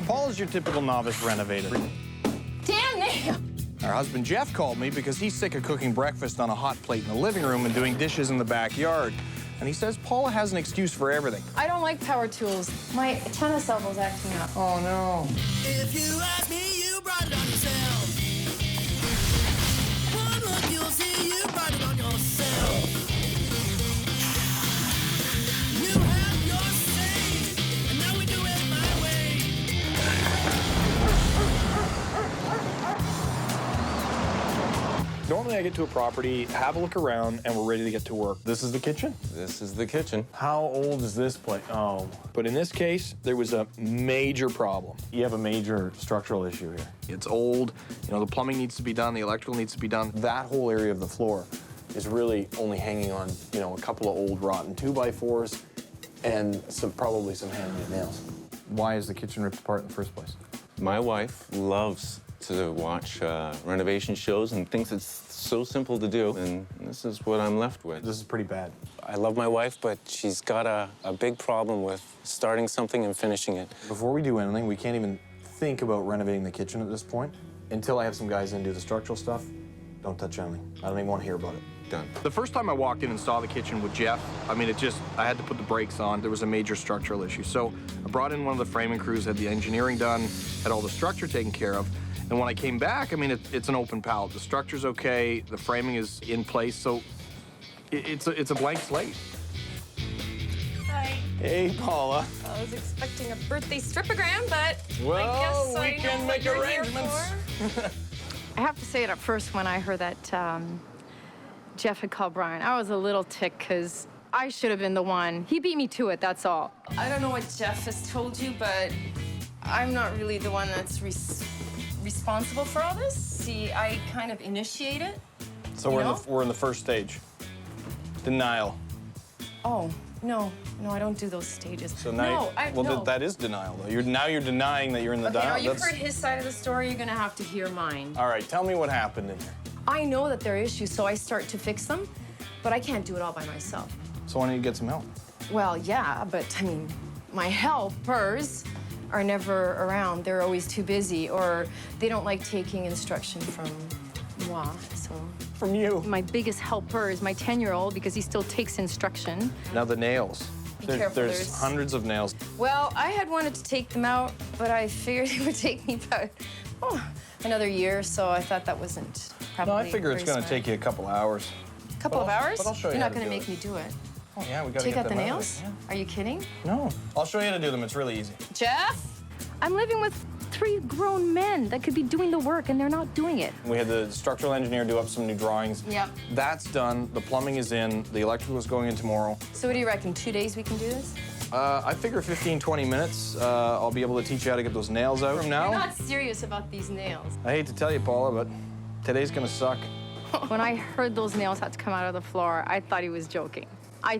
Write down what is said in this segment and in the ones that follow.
Paula's your typical novice renovator. Damn nail! Our husband Jeff called me because he's sick of cooking breakfast on a hot plate in the living room and doing dishes in the backyard. And he says Paula has an excuse for everything. I don't like power tools. My tennis elbow's acting up. Oh, no. If you ask me, you brought it on yourself. One look, you'll see you brought it on yourself. You have your say, and now we do it my way. Normally I get to a property, have a look around, and we're ready to get to work. This is the kitchen? This is the kitchen. How old is this place? Oh. But in this case, there was a major problem. You have a major structural issue here. It's old, you know, the plumbing needs to be done, the electrical needs to be done. That whole area of the floor is really only hanging on, you know, a couple of old rotten 2x4s and probably some hand-made nails. Why is the kitchen ripped apart in the first place? My wife loves to watch renovation shows and thinks it's so simple to do, and this is what I'm left with. This is pretty bad. I love my wife, but she's got a big problem with starting something and finishing it. Before we do anything, we can't even think about renovating the kitchen at this point. Until I have some guys in do the structural stuff, don't touch anything. I don't even want to hear about it. Done. The first time I walked in and saw the kitchen with Jeff, I mean, I had to put the brakes on. There was a major structural issue. So I brought in one of the framing crews, had the engineering done, had all the structure taken care of. And when I came back, I mean, it's an open palette. The structure's okay, the framing is in place, so it's a blank slate. Hi. Hey, Paula. I was expecting a birthday stripogram, but Well, I guess we I can know make what you're here arrangements. for. I have to say it at first when I heard that Jeff had called Bryan. I was a little ticked because I should have been the one. He beat me to it, that's all. I don't know what Jeff has told you, but I'm not really the one that's responsible for all this. See, I kind of initiate it. So we're in the first stage. Denial. Oh, no, I don't do those stages. So now, no. that is denial, though. Now you're denying that you're in the Okay, now denial. you've heard his side of the story, you're gonna have to hear mine. All right, tell me what happened in here. I know that there are issues, so I start to fix them, but I can't do it all by myself. So why don't you get some help? Well, yeah, but I mean, my helpers are never around. They're always too busy, or they don't like taking instruction from moi, so. From you. My biggest helper is my 10-year-old because he still takes instruction. Now the nails. Be careful, There's hundreds of nails. Well, I had wanted to take them out, but I figured it would take me about another year, so I thought that wasn't probably No, I figure it's very going to smart. take you a couple hours. A couple of hours? But I'll show you You're how not to going to do make it. me do it. Oh, yeah, we got to Take get out the them nails? Yeah. Are you kidding? No. I'll show you how to do them. It's really easy. Jeff? I'm living with 3 grown men that could be doing the work, and they're not doing it. We had the structural engineer do up some new drawings. Yep. That's done. The plumbing is in. The electrical is going in tomorrow. So what do you reckon, 2 days we can do this? I figure 15, 20 minutes. I'll be able to teach you how to get those nails out from now. You're not serious about these nails. I hate to tell you, Paula, but today's going to suck. When I heard those nails had to come out of the floor, I thought he was joking. I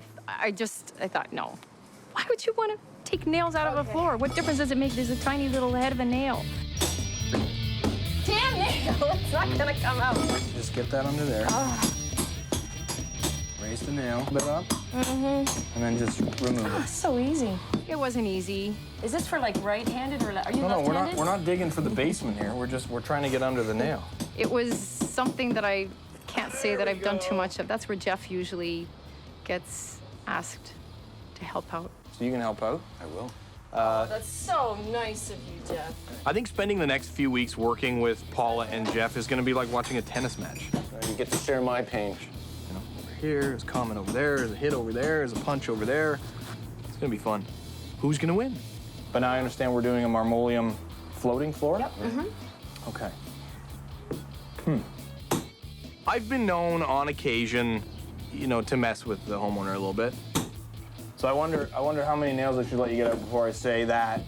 thought, no. Why would you want to take nails out of a floor? What difference does it make? There's a tiny little head of a nail. Damn nail! It's not gonna come out. Just get that under there. Raise the nail a bit up. And then just remove it. So easy. It wasn't easy. Is this for like right-handed or are you No, left-handed? we're not digging for the basement here. We're trying to get under the nail. It was something that I can't say that I've done too much of. That's where Jeff usually gets asked to help out. So you can help out? I will. That's so nice of you, Jeff. I think spending the next few weeks working with Paula and Jeff is going to be like watching a tennis match. You get to share my pain. You know, over here, there's a comment over there, there's a hit over there, there's a punch over there. It's going to be fun. Who's going to win? But now I understand we're doing a marmoleum floating floor? Yep. Okay. I've been known on occasion, you know, to mess with the homeowner a little bit. So I wonder how many nails I should let you get out before I say that,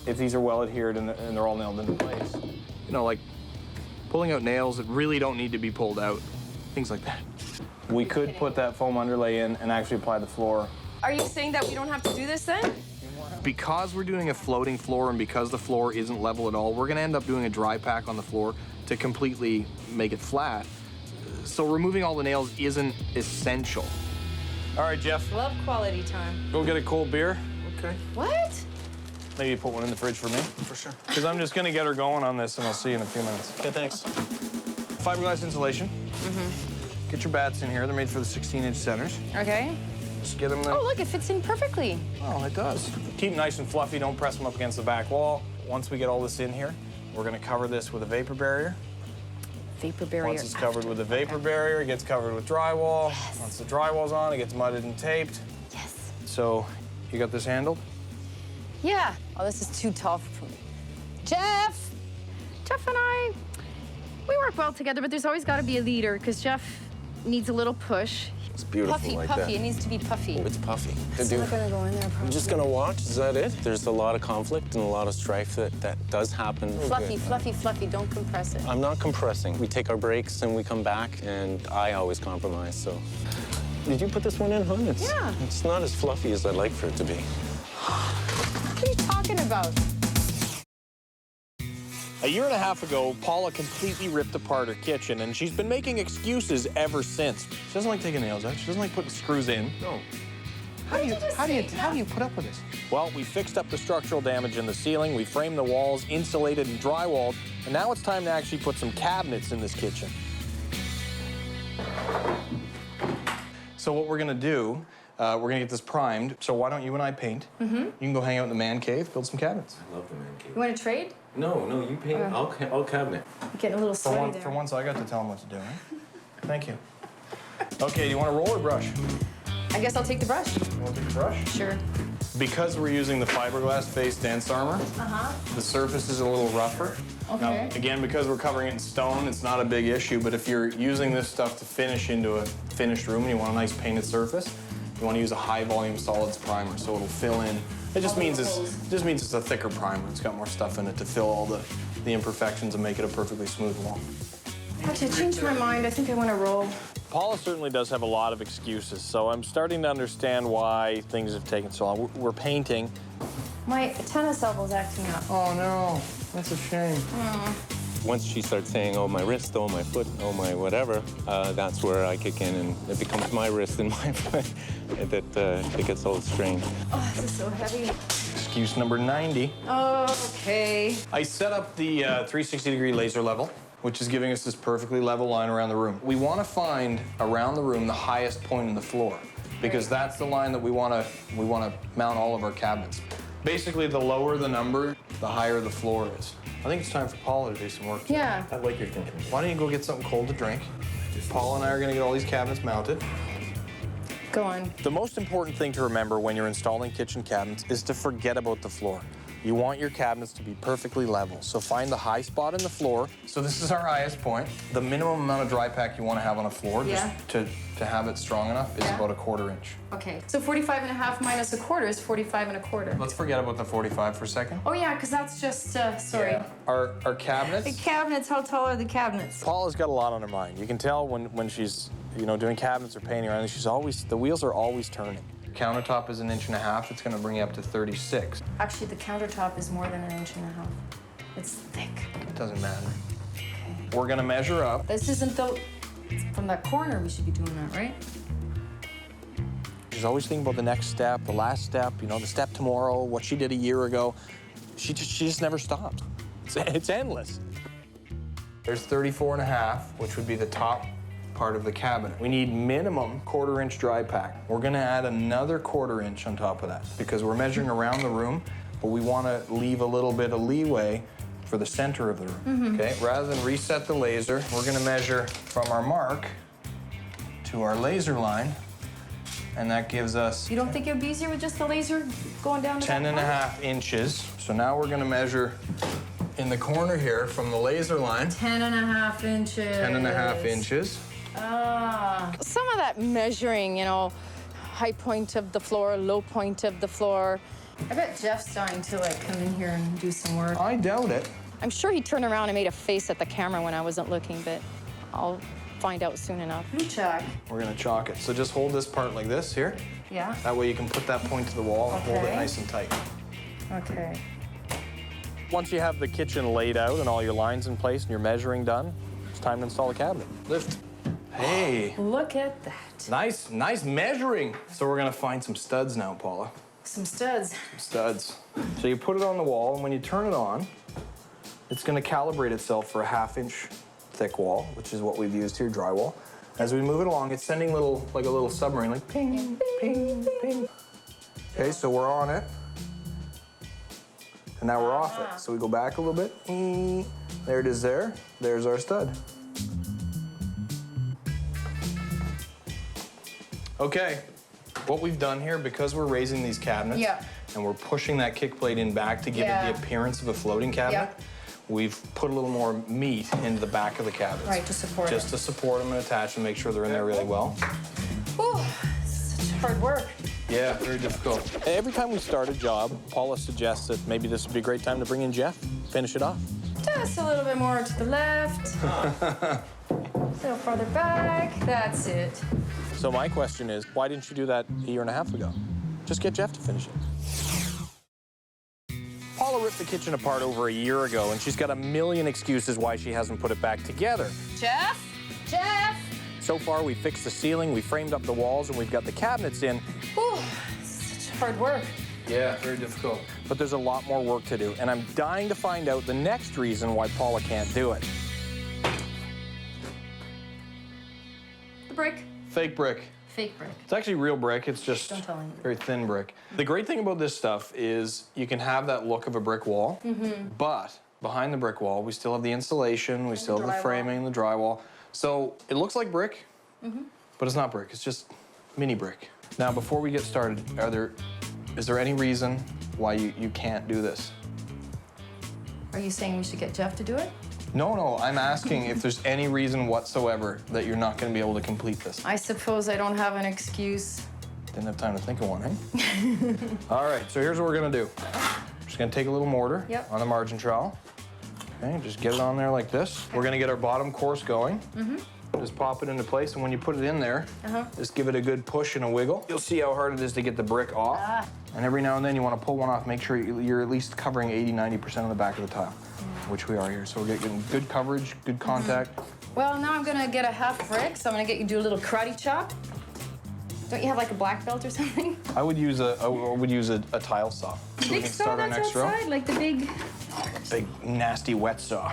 if these are well adhered and they're all nailed into place. You know, like pulling out nails that really don't need to be pulled out, things like that. We could put that foam underlay in and actually apply the floor. Are you saying that we don't have to do this then? Because we're doing a floating floor and because the floor isn't level at all, we're gonna end up doing a dry pack on the floor to completely make it flat. So removing all the nails isn't essential. All right, Jeff, Love quality time. go get a cold beer. Okay. What? maybe put one in the fridge for me. For sure. Because I'm just gonna get her going on this, and I'll see you in a few minutes. Okay, thanks. Fiberglass insulation. Get your bats in here. They're made for the 16-inch centers. Okay. Just get them there. Oh, look, it fits in perfectly. Oh, it does. Keep them nice and fluffy. Don't press them up against the back wall. Once we get all this in here, we're gonna cover this with a vapor barrier. Vapor barrier. Once it's covered with a vapor barrier, it gets covered with drywall. Yes. Once the drywall's on, it gets mudded and taped. Yes. So, you got this handled? Yeah. Oh, this is too tough for me. Jeff! Jeff and I, we work well together, but there's always got to be a leader, because Jeff needs a little push. It's beautiful Puffy, like puffy. that. It needs to be puffy. Oh, it's puffy. It's not gonna go in there, probably. I'm just gonna watch, is that it? There's a lot of conflict and a lot of strife that does happen. Fluffy, fluffy, fluffy. Don't compress it. I'm not compressing. We take our breaks and we come back, and I always compromise, so. Did you put this one in, huh? Yeah. It's not as fluffy as I'd like for it to be. What are you talking about? A year and a half ago, Paula completely ripped apart her kitchen, and she's been making excuses ever since. She doesn't like taking nails out. She doesn't like putting screws in. No. How do you put up with this? Well, we fixed up the structural damage in the ceiling, we framed the walls, insulated and drywalled, and now it's time to actually put some cabinets in this kitchen. So what we're gonna do, we're gonna get this primed. So why don't you and I paint? You can go hang out in the man cave, build some cabinets. I love the man cave. You want to trade? No, you paint. I'll cabinet. I'm getting a little sweaty there. For once, I got to tell him what to do, right? Thank you. Okay, do you want a roll or brush? I guess I'll take the brush. You want to take the brush? Sure. Because we're using the fiberglass face dance armor, the surface is a little rougher. Okay. Now, again, because we're covering it in stone, it's not a big issue, but if you're using this stuff to finish into a finished room and you want a nice painted surface, you want to use a high volume solids primer so it'll fill in. It just means it's a thicker primer. It's got more stuff in it to fill all the imperfections and make it a perfectly smooth wall. Actually, I changed my mind. I think I want to roll. Paula certainly does have a lot of excuses, so I'm starting to understand why things have taken so long. We're painting. My tennis elbow's acting up. Oh no, that's a shame. Once she starts saying, oh, my wrist, oh, my foot, oh, my whatever, that's where I kick in, and it becomes my wrist and my foot that it gets all strained. Oh, this is so heavy. Excuse number 90. Okay. I set up the 360-degree laser level, which is giving us this perfectly level line around the room. We want to find around the room the highest point in the floor, because that's the line that we want to mount all of our cabinets. Basically, the lower the number, the higher the floor is. I think it's time for Paula to do some work. Yeah. I like your thinking. Why don't you go get something cold to drink? Paula and I are going to get all these cabinets mounted. Go on. The most important thing to remember when you're installing kitchen cabinets is to forget about the floor. You want your cabinets to be perfectly level, so find the high spot in the floor. So this is our highest point. The minimum amount of dry pack you want to have on a floor just to have it strong enough is about 1/4 inch. Okay. So 45.5 minus 1/4 is 45.25. Let's forget about the 45 for a second. Oh yeah, because that's just sorry. Our cabinets. The cabinets. How tall are the cabinets? Paula's got a lot on her mind. You can tell when she's doing cabinets or painting around. The wheels are always turning. Countertop is 1.5 inches. It's going to bring you up to 36. Actually, the countertop is more than 1.5 inches. It's thick. It doesn't matter. Okay. We're going to measure up. This isn't from that corner. We should be doing that, right? She's always thinking about the next step, the last step, the step tomorrow, what she did a year ago. She just never stops. It's endless. There's 34.5, which would be the top part of the cabinet. We need minimum 1/4 inch dry pack. We're gonna add another 1/4 inch on top of that because we're measuring around the room, but we wanna leave a little bit of leeway for the center of the room, okay? Rather than reset the laser, we're gonna measure from our mark to our laser line, and that gives us You don't think it would be easier with just the laser going down to 10.5 inches. So now we're gonna measure in the corner here from the laser line, 10.5 inches. 10.5 inches. Some of that measuring, high point of the floor, low point of the floor. I bet Jeff's dying to come in here and do some work. I doubt it. I'm sure he turned around and made a face at the camera when I wasn't looking, but I'll find out soon enough. You check. We're gonna chalk it. So just hold this part like this here. Yeah. That way you can put that point to the wall and hold it Okay. nice and tight. Okay. Once you have the kitchen laid out and all your lines in place and your measuring done, it's time to install the cabinet. Lift. Hey, Look at that. nice measuring. So we're gonna find some studs now, Paula. Some studs. Studs. So you put it on the wall, and when you turn it on, it's gonna calibrate itself for a 1/2-inch thick wall, which is what we've used here, drywall. As we move it along, it's sending like a little submarine, like ping, ping, ping. Okay, so we're on it. And now we're off it. So we go back a little bit. There it is there. There's our stud. Okay, what we've done here, because we're raising these cabinets and we're pushing that kick plate in back to give it the appearance of a floating cabinet, we've put a little more meat into the back of the cabinets. Right, to support Just to support them and attach and make sure they're in there really well. Whew, such hard work. Yeah, very difficult. Every time we start a job, Paula suggests that maybe this would be a great time to bring in Jeff, finish it off. Just a little bit more to the left. A little farther back. That's it. So my question is, why didn't you do that a year and a half ago? Just get Jeff to finish it. Paula ripped the kitchen apart over a year ago, and she's got a million excuses why she hasn't put it back together. Jeff? Jeff? So far, we fixed the ceiling, we framed up the walls, and we've got the cabinets in. Whew, such hard work. Yeah, very difficult. But there's a lot more work to do, and I'm dying to find out the next reason why Paula can't do it. The brick. Fake brick. Fake brick. It's actually real brick, it's just Don't tell him. very thin brick. The great thing about this stuff is you can have that look of a brick wall, but behind the brick wall, we still have the insulation, we still have the framing, the drywall. So it looks like brick, but it's not brick, it's just mini brick. Now, before we get started, is there any reason why you can't do this? Are you saying we should get Jeff to do it? No, I'm asking if there's any reason whatsoever that you're not gonna be able to complete this. I suppose I don't have an excuse. Didn't have time to think of one, eh? All right, so here's what we're gonna do. Just gonna take a little mortar on the margin trowel. Okay, just get it on there like this. We're gonna get our bottom course going. Just pop it into place, and when you put it in there, just give it a good push and a wiggle. You'll see how hard it is to get the brick off. And every now and then you wanna pull one off, make sure you're at least covering 80–90% of the back of the tile, which we are here. So we're getting good coverage, good contact. Well, now I'm gonna get a half brick, so I'm gonna get you to do a little karate chop. Don't you have like a black belt or something? I would use a tile saw. So we Big can saw start our that's next row. outside, like the big. Big, nasty, wet saw.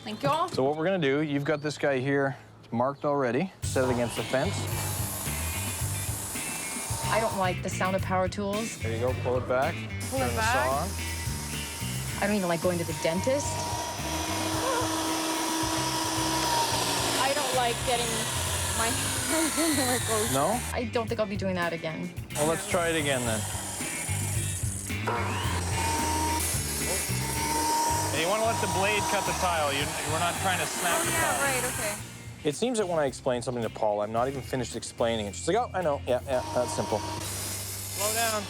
Thank you all. So what we're gonna do, you've got this guy here marked already. Set it against the fence. I don't like the sound of power tools. There you go, pull it back. Pull it Turn the back. saw on. I don't even like going to the dentist. I don't like getting my hands in there close. No? I don't think I'll be doing that again. Well, let's try it again then. And you want to let the blade cut the tile. We're not trying to snap the tile. Right, okay. It seems that when I explain something to Paula, I'm not even finished explaining it. She's like, oh, I know. Yeah, that's simple. Slow down.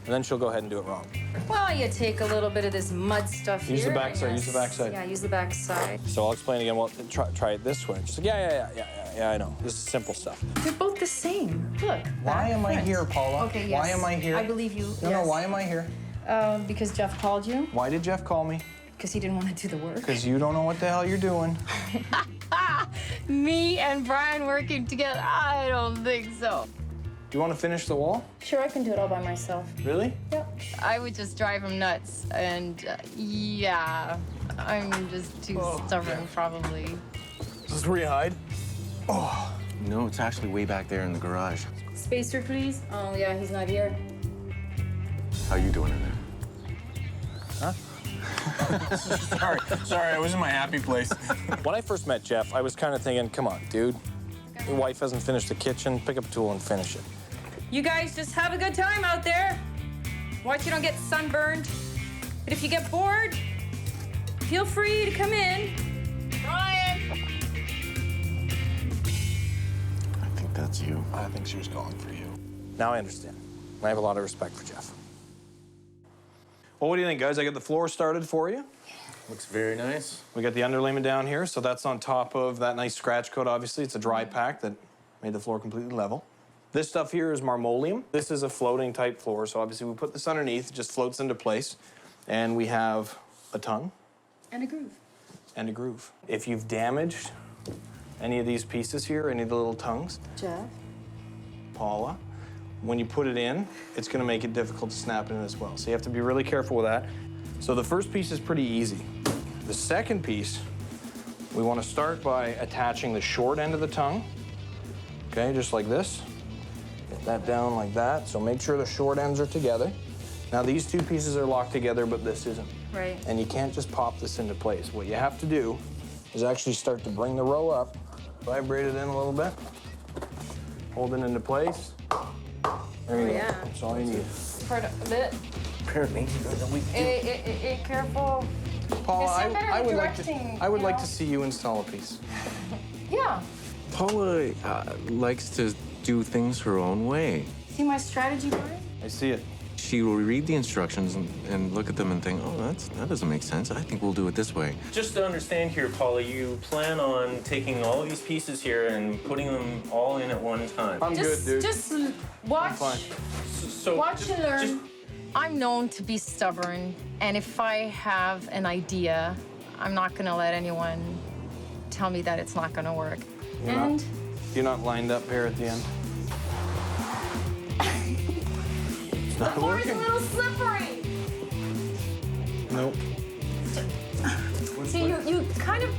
And then she'll go ahead and do it wrong. Well, you take a little bit of this mud stuff Use here. the backside, use the backside. Yeah, use the backside. So I'll explain again. Well, try it this way. She's like, yeah, I know. This is simple stuff. They're both the same. Look. Why back, am I front. here, Paula? Okay, yes. Why am I here? I believe you. No, yes. why am I here? Because Jeff called you. Why did Jeff call me? Because he didn't want to do the work. Because you don't know what the hell you're doing. Me and Bryan working together? I don't think so. Do you want to finish the wall? Sure, I can do it all by myself. Really? Yep. I would just drive him nuts, and yeah, I'm just too stubborn, probably. Is this where you hide? No, it's actually way back there in the garage. Spacer, please. Oh, yeah, he's not here. How you doing in there? Sorry, I was in my happy place. When I first met Jeff, I was kind of thinking, come on, dude. Your wife hasn't finished the kitchen. Pick up a tool and finish it. You guys just have a good time out there. Watch you don't get sunburned. But if you get bored, feel free to come in. Bryan! I think that's you. I think she was calling for you. Now I understand. I have a lot of respect for Jeff. Well, what do you think, guys? I got the floor started for you. Looks very nice. We got the underlayment down here, so that's on top of that nice scratch coat, obviously. It's a dry pack that made the floor completely level. This stuff here is marmoleum. This is a floating type floor, so obviously we put this underneath, it just floats into place. And we have a tongue. And a groove. And a groove. If you've damaged any of these pieces here, any of the little tongues, Jeff? Paula when you put it in, it's gonna make it difficult to snap it in as well. So you have to be really careful with that. So the first piece is pretty easy. The second piece, we wanna start by attaching the short end of the tongue, okay, just like this. Get that down like that, so make sure the short ends are together. Now these two pieces are locked together, but this isn't. Right. And you can't just pop this into place. What you have to do is actually start to bring the row up, vibrate it in a little bit, hold it into place. There you go. Yeah. That's all you need. Part of it. Apparently, Careful. Paula, There's some better I would like directing, to. I would you like know? to see you install a piece. Yeah. Paula likes to do things her own way. See my strategy, Bryan? I see it. She will read the instructions and look at them and think, oh, that doesn't make sense. I think we'll do it this way. Just to understand here, Paula, you plan on taking all of these pieces here and putting them all in at one time. I'm good, dude. Just watch. I'm fine. So Watch and learn. I'm known to be stubborn, and if I have an idea, I'm not gonna let anyone tell me that it's not gonna work. You're not lined up here at the end. It's not Floor is a working. little slippery. Nope. See, you kind of,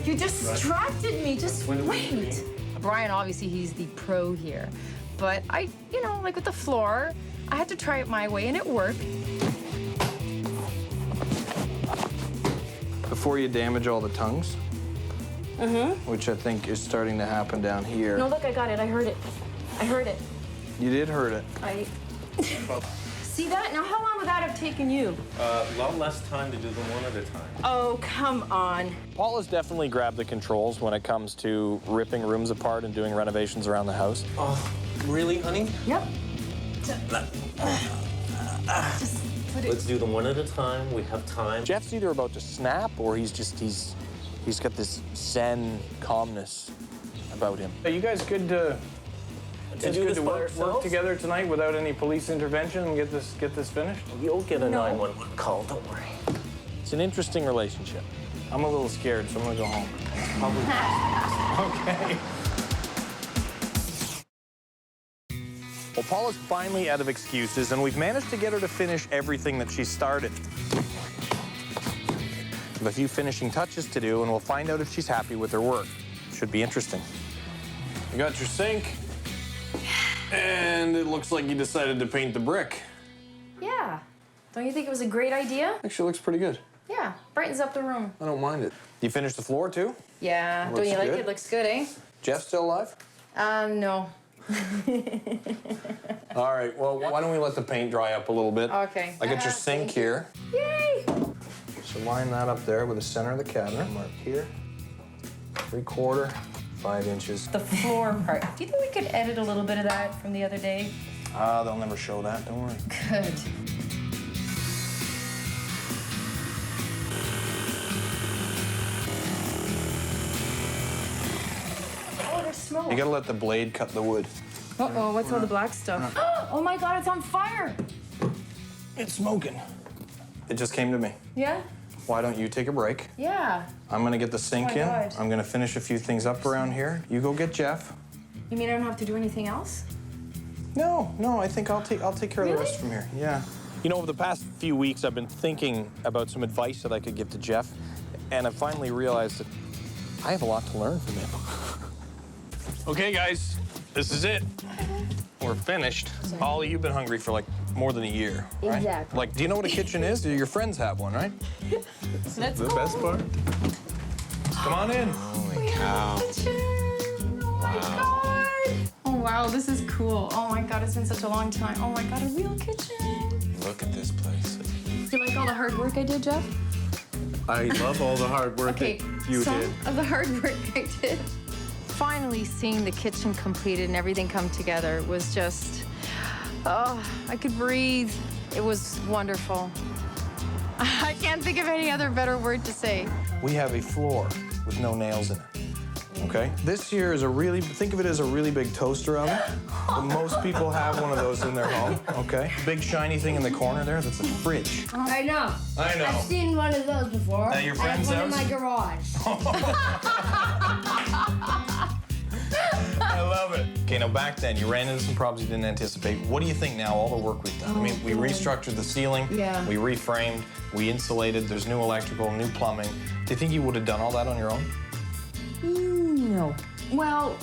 you distracted me. Just wait. Bryan, obviously, he's the pro here. But I, like with the floor, I had to try it my way, and it worked. Before you damage all the tongues, which I think is starting to happen down here. No, look, I got it. I heard it. I heard it. You did hurt it. See that? Now, how long would that have taken you? A lot less time to do them one at a time. Oh, come on. Paula's definitely grabbed the controls when it comes to ripping rooms apart and doing renovations around the house. Oh, really, honey? Yep. Let's do them one at a time. We have time. Jeff's either about to snap or he's got this zen calmness about him. Are you guys good to do this by work ourselves? together tonight without any police intervention and get this finished? You'll get a 911 call, don't worry. It's an interesting relationship. I'm a little scared, so I'm gonna go home. Probably. Okay. Well, Paula's finally out of excuses, and we've managed to get her to finish everything that she started. We have a few finishing touches to do, and we'll find out if she's happy with her work. Should be interesting. You got your sink, and it looks like you decided to paint the brick. Yeah. Don't you think it was a great idea? Actually, looks pretty good. Yeah. Brightens up the room. I don't mind it. You finished the floor, too? Yeah. Looks Don't you like good. it? Looks good, eh? Jeff still alive? No. All right, well, why don't we let the paint dry up a little bit? Okay. I got your sink thank you. here. Yay! So line that up there with the center of the cabinet. Mark here. 3/4, 5 inches. The floor part. Do you think we could edit a little bit of that from the other day? They'll never show that, don't worry. Good. Oh, there's smoke. You gotta let the blade cut the wood. Uh-oh, what's all the black stuff? Oh my God, it's on fire. It's smoking. It just came to me. Yeah? Why don't you take a break? Yeah. I'm gonna get the sink Oh my in. God. I'm gonna finish a few things up around here. You go get Jeff. You mean I don't have to do anything else? No, I think I'll take care of the rest from here. Yeah. You know, over the past few weeks, I've been thinking about some advice that I could give to Jeff, and I finally realized that I have a lot to learn from him. Okay, guys, this is it. We're finished. Paula, you've been hungry for like more than a year, right? Exactly. Like, do you know what a kitchen is? Your friends have one, right? Let's The best part? Come on in. Holy cow. Oh my God. Oh wow, this is cool. Oh my God, it's been such a long time. Oh my God, a real kitchen. Look at this place. You like all the hard work I did, Jeff? I love all the hard work Okay, that you some did. of the hard work I did. Finally seeing the kitchen completed and everything come together was just, oh, I could breathe. It was wonderful. I can't think of any other better word to say. We have a floor with no nails in it. Okay? This here is think of it as a really big toaster oven. Most people have one of those in their home, okay? Big shiny thing in the corner there, that's a fridge. I know. I know. I've seen one of those before. At your I have friend's one in house? my garage. I love it. Okay, now back then, you ran into some problems you didn't anticipate. What do you think now, all the work we've done? I mean, we restructured the ceiling, Yeah. we reframed, we insulated, there's new electrical, new plumbing. Do you think you would have done all that on your own? No. Well,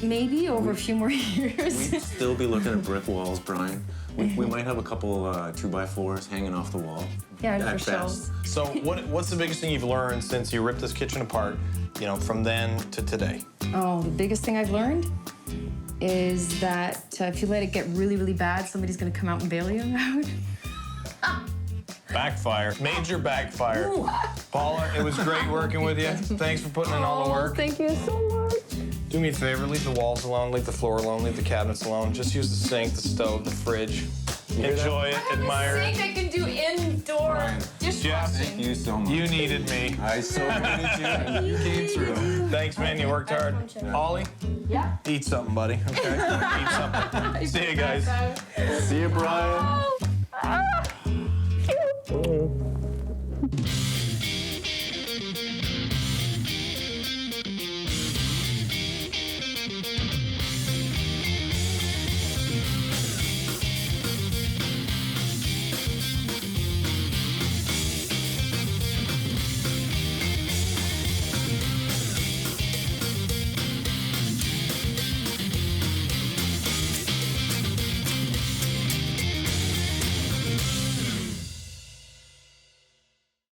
maybe over a few more years. We'd still be looking at brick walls, Brian. We might have a couple 2x4s hanging off the wall. Yeah, at for best. shelves. So what's the biggest thing you've learned since you ripped this kitchen apart, you know, from then to today? Oh, the biggest thing I've learned is that if you let it get really, really bad, somebody's gonna come out and bail you out. Backfire. Major backfire. Paula, it was great working with you. Thanks for putting in all the work. Thank you so much. Do me a favor, leave the walls alone, leave the floor alone, leave the cabinets alone. Just use the sink, the stove, the fridge. Enjoy it, admire it. I can do indoor Brian, Jeff, Thank you so much. you needed me. I so needed you, and you came through. Thanks, man, you worked hard. Ollie, Yeah. eat something, buddy, okay? Eat something. See you guys. See you, Brian.